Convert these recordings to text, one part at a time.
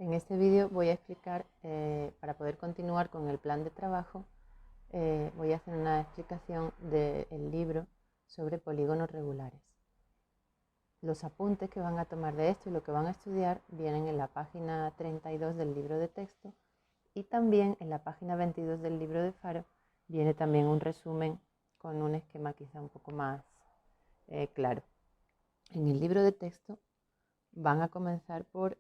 En este vídeo voy a explicar, para poder continuar con el plan de trabajo, voy a hacer una explicación del libro sobre polígonos regulares. Los apuntes que van a tomar de esto y lo que van a estudiar vienen en la página 32 del libro de texto, y también en la página 22 del libro de Faro viene también un resumen con un esquema quizá un poco más claro. En el libro de texto van a comenzar por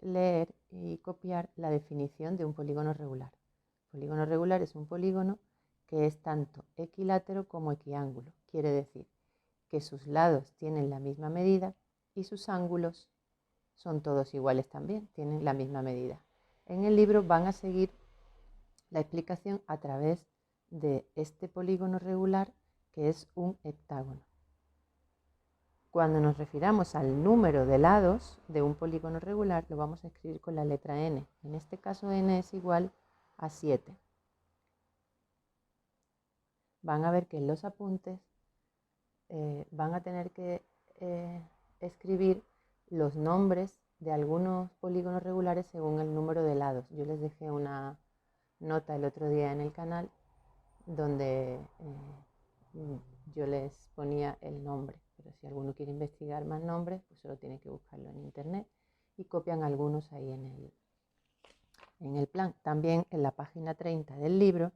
leer y copiar la definición de un polígono regular. Polígono regular es un polígono que es tanto equilátero como equiángulo. Quiere decir que sus lados tienen la misma medida y sus ángulos son todos iguales también, tienen la misma medida. En el libro van a seguir la explicación a través de este polígono regular, que es un heptágono. Cuando nos refiramos al número de lados de un polígono regular, lo vamos a escribir con la letra n. En este caso n es igual a 7. Van a ver que en los apuntes van a tener que escribir los nombres de algunos polígonos regulares según el número de lados. Yo les dejé una nota el otro día en el canal donde yo les ponía el nombre, pero si alguno quiere investigar más nombres, pues solo tiene que buscarlo en internet y copian algunos ahí en el plan. También en la página 30 del libro,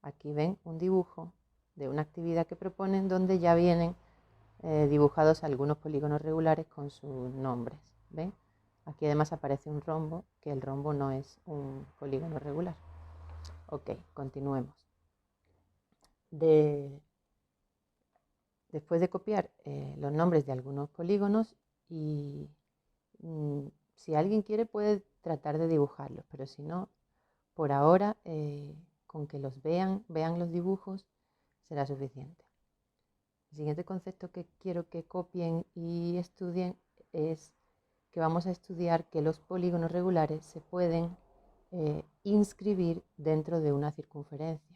aquí ven un dibujo de una actividad que proponen donde ya vienen dibujados algunos polígonos regulares con sus nombres. ¿Ven? Aquí además aparece un rombo, que el rombo no es un polígono regular. Ok, continuemos. Después de copiar los nombres de algunos polígonos, y si alguien quiere puede tratar de dibujarlos, pero si no, por ahora con que los vean los dibujos será suficiente. El siguiente concepto que quiero que copien y estudien es que vamos a estudiar que los polígonos regulares se pueden inscribir dentro de una circunferencia.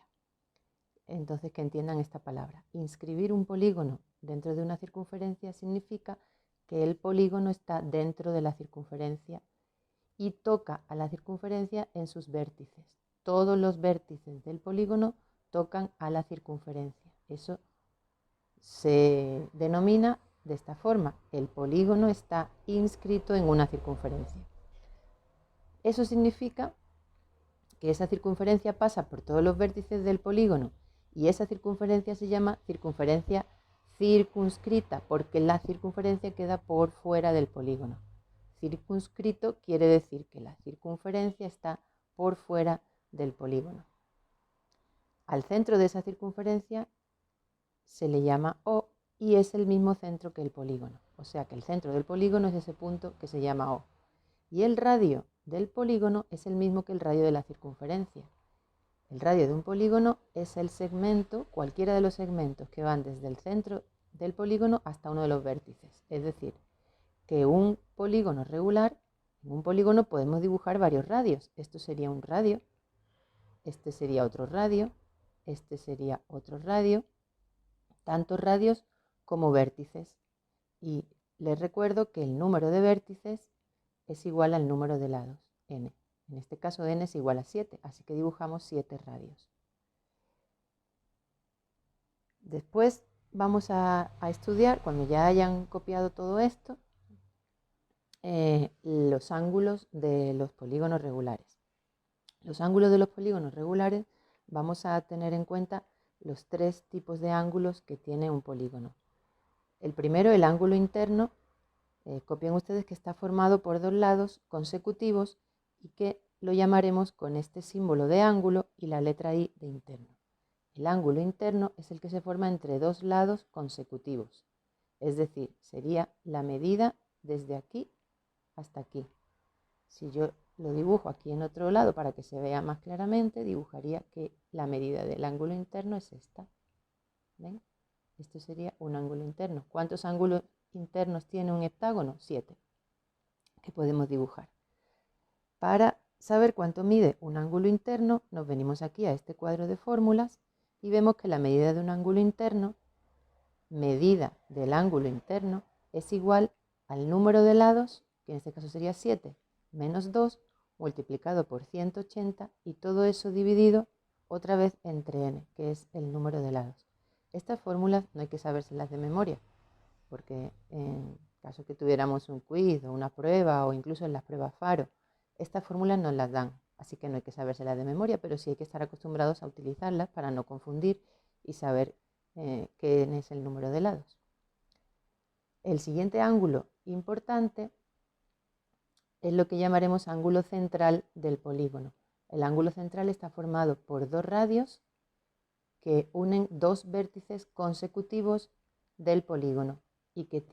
Entonces, que entiendan esta palabra. Inscribir un polígono dentro de una circunferencia significa que el polígono está dentro de la circunferencia y toca a la circunferencia en sus vértices. Todos los vértices del polígono tocan a la circunferencia. Eso se denomina de esta forma: el polígono está inscrito en una circunferencia. Eso significa que esa circunferencia pasa por todos los vértices del polígono, y esa circunferencia se llama circunferencia circunscrita, porque la circunferencia queda por fuera del polígono. Circunscrito quiere decir que la circunferencia está por fuera del polígono. Al centro de esa circunferencia se le llama O, y es el mismo centro que el polígono. O sea que el centro del polígono es ese punto que se llama O. Y el radio del polígono es el mismo que el radio de la circunferencia. El radio de un polígono es el segmento, cualquiera de los segmentos que van desde el centro del polígono hasta uno de los vértices. Es decir, que un polígono regular, en un polígono podemos dibujar varios radios. Esto sería un radio, este sería otro radio, este sería otro radio, tantos radios como vértices. Y les recuerdo que el número de vértices es igual al número de lados, n. En este caso n es igual a 7, así que dibujamos 7 radios. Después vamos a estudiar, cuando ya hayan copiado todo esto, los ángulos de los polígonos regulares. Los ángulos de los polígonos regulares vamos a tener en cuenta los 3 tipos de ángulos que tiene un polígono. El primero, el ángulo interno. Copien ustedes que está formado por 2 lados consecutivos y que lo llamaremos con este símbolo de ángulo y la letra I de interno. El ángulo interno es el que se forma entre 2 lados consecutivos, es decir, sería la medida desde aquí hasta aquí. Si yo lo dibujo aquí en otro lado para que se vea más claramente, dibujaría que la medida del ángulo interno es esta. ¿Ven? Esto sería un ángulo interno. ¿Cuántos ángulos internos tiene un heptágono? 7, que podemos dibujar. Para saber cuánto mide un ángulo interno, nos venimos aquí a este cuadro de fórmulas y vemos que la medida de un ángulo interno, medida del ángulo interno, es igual al número de lados, que en este caso sería 7, menos 2, multiplicado por 180 y todo eso dividido otra vez entre n, que es el número de lados. Estas fórmulas no hay que sabérselas de memoria, porque en caso que tuviéramos un quiz o una prueba o incluso en las pruebas Faro, estas fórmulas nos las dan, así que no hay que sabérselas de memoria, pero sí hay que estar acostumbrados a utilizarlas para no confundir y saber qué es el número de lados. El siguiente ángulo importante es lo que llamaremos ángulo central del polígono. El ángulo central está formado por dos radios que unen dos vértices consecutivos del polígono y que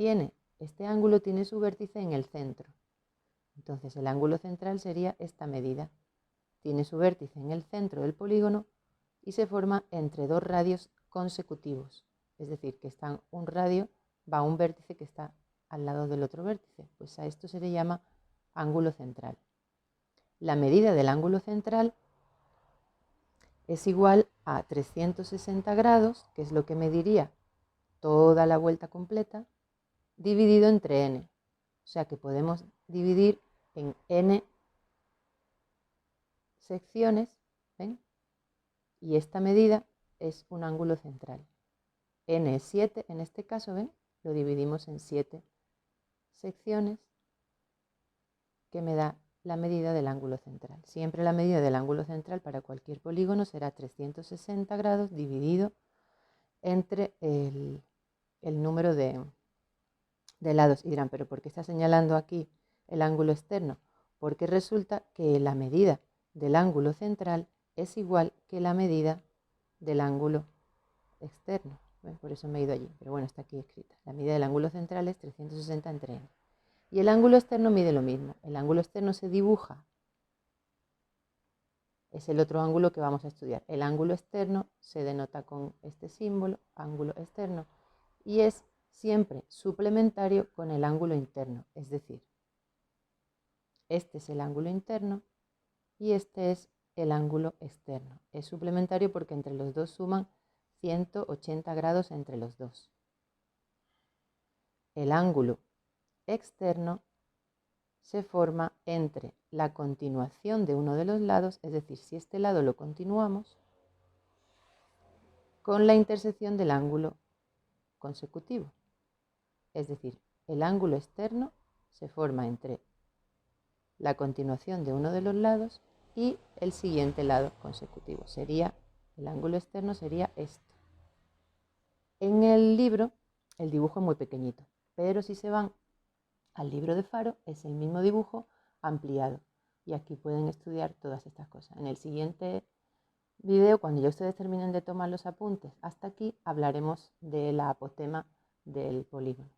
este ángulo tiene su vértice en el centro. Entonces el ángulo central sería esta medida. Tiene su vértice en el centro del polígono y se forma entre dos radios consecutivos. Es decir, que un radio va a un vértice que está al lado del otro vértice. Pues a esto se le llama ángulo central. La medida del ángulo central es igual a 360 grados, que es lo que mediría toda la vuelta completa, dividido entre n. O sea que podemos dividir en n secciones, ¿ven? Y esta medida es un ángulo central. N es 7, en este caso, ¿ven? Lo dividimos en 7 secciones, que me da la medida del ángulo central. Siempre la medida del ángulo central para cualquier polígono será 360 grados dividido entre el número de lados. Y dirán, ¿pero por qué está señalando aquí el ángulo externo? Porque resulta que la medida del ángulo central es igual que la medida del ángulo externo. Bueno, por eso me he ido allí, pero bueno, está aquí escrita. La medida del ángulo central es 360 entre n. Y el ángulo externo mide lo mismo. El ángulo externo se dibuja. Es el otro ángulo que vamos a estudiar. El ángulo externo se denota con este símbolo, ángulo externo, y es siempre suplementario con el ángulo interno. Es decir, este es el ángulo interno y este es el ángulo externo. Es suplementario porque entre los dos suman 180 grados entre los dos. El ángulo externo se forma entre la continuación de uno de los lados, es decir, si este lado lo continuamos, con la intersección del ángulo consecutivo. Es decir, el ángulo externo se forma entre la continuación de uno de los lados y el siguiente lado consecutivo. El ángulo externo sería esto. En el libro el dibujo es muy pequeñito, pero si se van al libro de Faro es el mismo dibujo ampliado. Y aquí pueden estudiar todas estas cosas. En el siguiente video, cuando ya ustedes terminen de tomar los apuntes hasta aquí, hablaremos de la apotema del polígono.